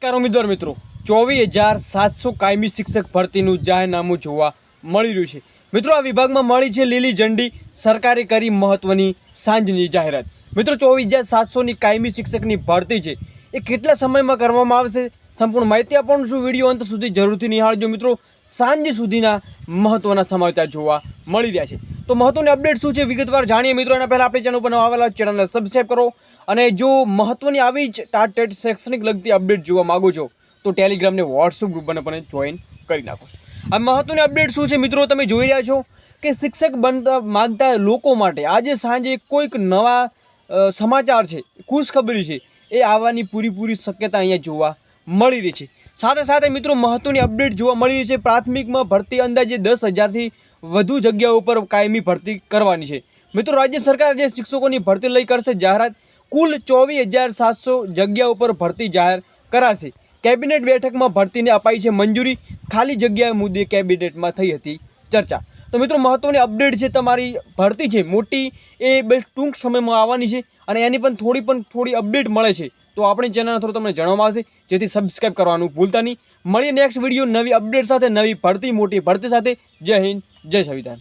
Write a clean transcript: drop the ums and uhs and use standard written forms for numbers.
નમસ્કાર ઉમેદવાર મિત્રો, 24,700 કાયમી શિક્ષક ભરતીનું જાહેરનામું જોવા મળી રહ્યું છે। મિત્રો, આ વિભાગમાં મળી છે લીલી ઝંડી, સરકારે કરી મહત્વની સાંજની જાહેરાત। મિત્રો, 24,700ની કાયમી શિક્ષકની ભરતી છે એ કેટલા સમયમાં કરવામાં આવશે, સંપૂર્ણ માહિતી આપવાનું છું। વિડીયો અંત સુધી જરૂરથી નિહાળજો મિત્રો। સાંજ સુધીના મહત્વના સમાચાર જોવા મળી રહ્યા છે, તો મહત્વની અપડેટ શું છે વિગતવાર જાણીએ મિત્રો। એના પહેલાં આપણી ચેનલ પર નવા આવેલા ચેનલને સબસ્ક્રાઈબ કરો, અને જો મહત્વની આવી જ ટાટ શૈક્ષણિક લગતી અપડેટ જોવા માગો છો તો ટેલિગ્રામને વોટ્સઅપ ગ્રુપને પણ જોઈન કરી નાખો। આ મહત્વની અપડેટ શું છે મિત્રો, તમે જોઈ રહ્યા છો કે શિક્ષક બનતા માગતા લોકો માટે આજે સાંજે કોઈક નવા સમાચાર છે, ખુશખબરી છે, એ આવવાની પૂરી શક્યતા અહીંયા જોવા મળી રહી છે। સાથે સાથે મિત્રો, મહત્વની અપડેટ જોવા મળી રહી છે। પ્રાથમિકમાં ભરતી અંદાજે 10,000થી વધુ જગ્યાઓ ઉપર કાયમી ભરતી કરવાની છે મિત્રો। રાજ્ય સરકાર જે શિક્ષકોની ભરતી લઈ કરશે જાહેરાત, કુલ 24,700 જગ્યાઓ પર ભરતી જાહેર કરાશે। કેબિનેટ બેઠકમાં ભરતીને અપાઈ છે મંજૂરી, ખાલી જગ્યા મુદ્દે કેબિનેટમાં થઈ હતી ચર્ચા। તો મિત્રો, મહત્વની અપડેટ છે, તમારી ભરતી છે મોટી, એ બે ટૂંક સમયમાં આવવાની છે, અને એની પણ થોડી અપડેટ મળે છે તો આપણી ચેનલ થ્રુ તમને જણાવવામાં આવશે, જેથી સબસ્ક્રાઈબ કરવાનું ભૂલતા નહીં। મળીએ નેક્સ્ટ વિડીયો નવી અપડેટ સાથે, નવી ભરતી, મોટી ભરતી સાથે। જય હિન્દ, જય સંવિધાન।